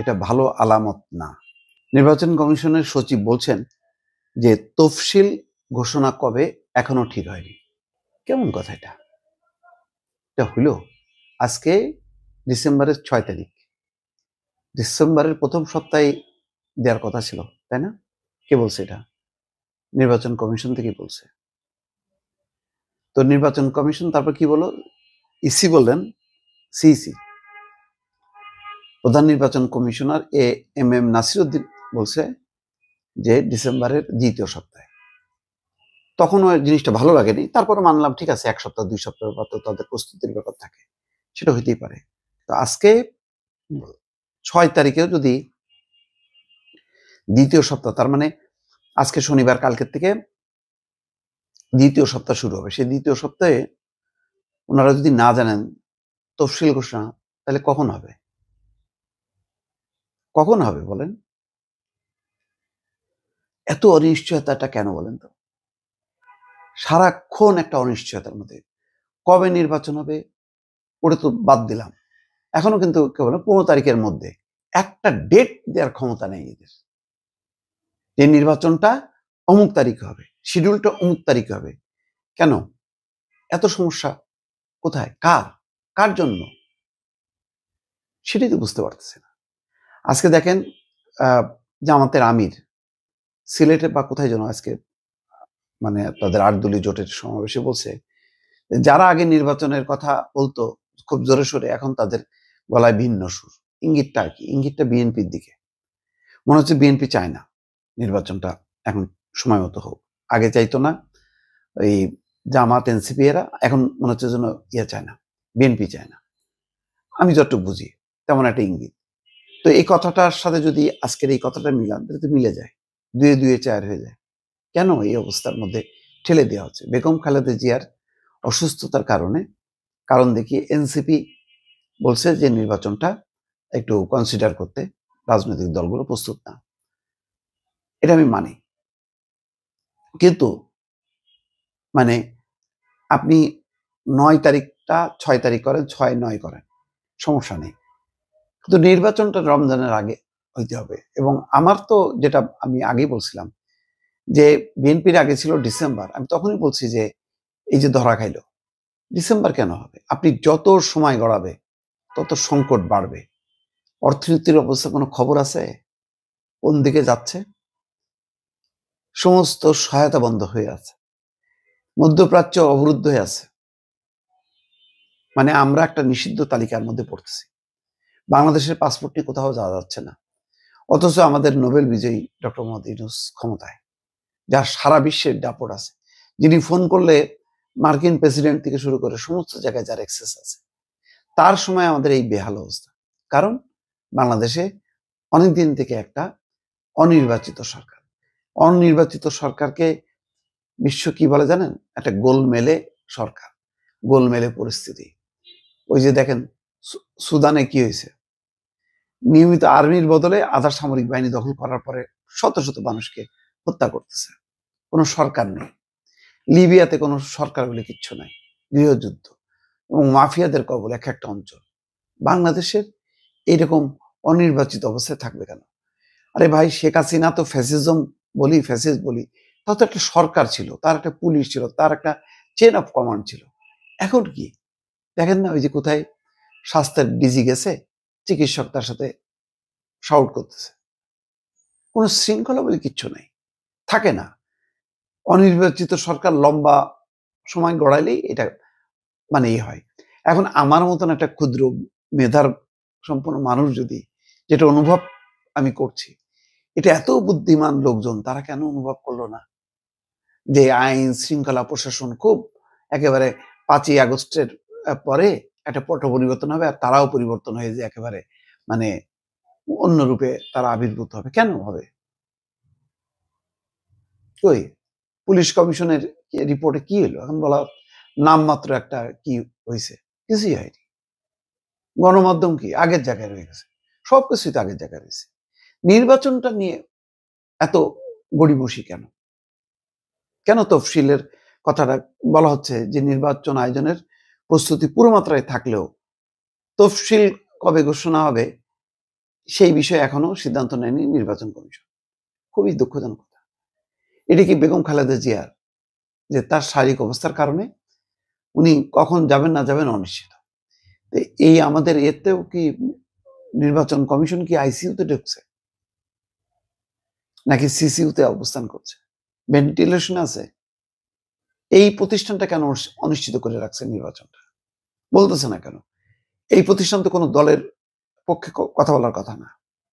এটা ভালো আলামত না। নির্বাচন কমিশনের সচিব বলছেন যে তফসিল ঘোষণা কবে এখনো ঠিক হয়নি। কেমন কথা এটা? এটা হইল আজকে ডিসেম্বরের 6 তারিখ। ডিসেম্বরের প্রথম সপ্তাহে দেওয়ার কথা ছিল, তাই না? কে বলছে এটা? নির্বাচন কমিশন থেকে বলছে। তো নির্বাচন কমিশন তারপর কি বলল? ইসি বললেন, সিইসি প্রধান নির্বাচন কমিশনার এম নাসিরউদ্দিন বলছে যে ডিসেম্বরের দ্বিতীয় সপ্তাহে। তখন ওই জিনিসটা ভালো লাগেনি, তারপরে মানলাম ঠিক আছে, 1 সপ্তাহ 2 সপ্তাহ ব্যাপার, তো তাদের প্রস্তুতির ব্যাপার থাকে, সেটা হইতেই পারে। তো আজকে 6 তারিখেও যদি দ্বিতীয় সপ্তাহ, তার মানে আজকে শনিবার, কালকের থেকে দ্বিতীয় সপ্তাহ শুরু হবে। সেই দ্বিতীয় সপ্তাহে ওনারা যদি না জানেন তফসিল ঘোষণা, তাহলে কখন হবে? কখন হবে বলেন? এত অনিশ্চয়তাটা কেন বলেন তো? সারাক্ষণ একটা অনিশ্চয়তার মধ্যে। কবে নির্বাচন হবে ওটা তো বাদ দিলাম, এখনো কিন্তু কেবল 15 তারিখের মধ্যে একটা ডেট দেওয়ার ক্ষমতা নেই এদের, যে নির্বাচনটা অমুক তারিখে হবে, শিডিউলটা অমুক তারিখে হবে। কেন এত সমস্যা? কোথায়? কার কার জন্য? সেটাই তো বুঝতে পারতেছে না। আজকে দেখেন জামাতের আমির সিলেটে বা কোথায় যেন আজকে মানে তাদের 8 দলীয় জোটের সমাবেশে বলছে, যারা আগে নির্বাচনের কথা বলতো খুব জোরে সোরে, এখন তাদের গলায় ভিন্ন সুর। ইঙ্গিতটা আর কি? ইঙ্গিতটা বিএনপির দিকে। মনে হচ্ছে বিএনপি চায় না নির্বাচনটা এখন সময় মতো হোক। আগে চাইতো না এই জামাত এনসিপি, এরা এখন মনে হচ্ছে যেন চায় না, বিএনপি চায় না। আমি যতটুকু বুঝি তেমন একটা ইঙ্গিত। তো এই কথাটার সাথে যদি আজকের এই কথাটা মিলান, তাহলে তো মিলে যায়, 2 2 4 হয়ে যায়। কেন এই অবস্থার মধ্যে ঠেলে দেওয়া হচ্ছে? বেগম খালেদা জিয়ার অসুস্থতার কারণে কারণ দেখিয়ে এনসিপি বলছে যে নির্বাচনটা একটু কনসিডার করতে রাজনৈতিক দলগুলো প্রস্তুত না। এটা আমি মানি, কিন্তু মানে আপনি 9 তারিখটা 6 তারিখ করেন, 6-9 করেন, সমস্যা নেই, কিন্তু নির্বাচনটা রমজানের আগে হইতে হবে। এবং আমার তো যেটা আমি আগেই বলছিলাম যে বিএনপির আগে ছিল ডিসেম্বর, আমি তখনই বলছি যে এই যে ধরা খাইলো, ডিসেম্বর কেন হবে? আপনি যত সময় গড়াবে তত সংকট বাড়বে। অর্থনীতির অবস্থা কোনো খবর আছে? কোন দিকে যাচ্ছে? সমস্ত সহায়তা বন্ধ হয়ে আছে, মধ্যপ্রাচ্য অবরুদ্ধ হয়ে আছে, মানে আমরা একটা নিষিদ্ধ তালিকার মধ্যে পড়তেছি। বাংলাদেশের পাসপোর্ট নিয়ে কোথাও যাওয়া যাচ্ছে না, অথচ আমাদের নোবেল বিজয়ী ডক্টর মোহাম্মদ ইউনূস ক্ষমতায়, যার সারা বিশ্বের দাপট আছে, যিনি ফোন করলে মার্কিন প্রেসিডেন্ট থেকে শুরু করে সমস্ত জায়গায় যার অ্যাক্সেস আছে, তার সময় আমাদের এই বেহাল অবস্থা। কারণ বাংলাদেশে অনেকদিন থেকে একটা অনির্বাচিত সরকার। অনির্বাচিত সরকারকে বিশ্ব কি বলে জানেন? একটা গোলমেলে সরকার, গোলমেলে পরিস্থিতি। ওই যে দেখেন সুদানে কি হয়েছে, নিয়মিত আর্মির বদলে আধা সামরিক বাহিনী দখল করার পরে শত শত মানুষকে হত্যা করতেছে, কোনো সরকার নেই। লিবিয়াতে কোনো সরকার বলে কিচ্ছু নাই, গৃহযুদ্ধ এবং মাফিয়াদের কবল এক একটা অঞ্চল। বাংলাদেশের এইরকম অনির্বাচিত অবস্থায় থাকবে কেন? আরে ভাই, শেখ হাসিনা তো ফ্যাসিজম বলি, ফ্যাসিস্ট বলি, তাও তো একটা সরকার ছিল, তার একটা পুলিশ ছিল, তার একটা চেন অফ কমান্ড ছিল। এখন কি দেখেন না, ওই যে কোথায় স্বাস্থ্যের ডিজি গেছে, চিকিৎসক তার সাথে শাউট করতেছে, কোনো শৃঙ্খলা বলে কিচ্ছু নাই, থাকে না। অনির্বাচিত সরকার লম্বা সময় গড়াইলেই এটা মানে হয়। এখন আমার মতন একটা ক্ষুদ্র মেধার সম্পন্ন মানুষ যদি, যেটা অনুভব আমি করছি, এটা এত বুদ্ধিমান লোকজন তারা কেন অনুভব করলো না যে আইন শৃঙ্খলা প্রশাসন খুব একেবারে 5ই আগস্টের পরে একটা পট পরিবর্তন হবে, আর তারাও পরিবর্তন হয়ে যে একেবারে মানে অন্য রূপে তারা আবির্ভূত হবে? কেন হবে? কই পুলিশ কমিশনের রিপোর্টে কি হলো? এখন বলা নামমাত্র একটা কি হয়েছে, কিছুই হয়নি। গণমাধ্যম কি আগের জায়গায় রয়ে গেছে, সবকিছুই তো আগের জায়গায় রয়েছে। নির্বাচনটা নিয়ে এত গড়িমসি কেন? কেন তফসিলের কথাটা বলা হচ্ছে যে নির্বাচন আয়োজনের প্রস্তুতি পুরো মাত্রায় থাকলেও তফসিল কবে ঘোষণা হবে সেই বিষয়ে এখনো সিদ্ধান্ত নেয়নি নির্বাচন কমিশন। খুবই দুঃখজনক কথা। এটি কি বেগম খালেদা জিয়ার যে তার শারীরিক অবস্থার কারণে উনি কখন যাবেন না যাবেন অনিশ্চিত। এই আমাদের এতেও কি নির্বাচন কমিশন কি আইসিইউতে ঢুকছে নাকি সিসিইউতে অবস্থান করছে, ভেন্টিলেশন আছে? এই প্রতিষ্ঠানটা কেন অনিশ্চিত করে রাখছে নির্বাচনটা, বলতেছে না কেন? এই প্রতিষ্ঠান তো কোনো দলের পক্ষে কথা বলার কথা না।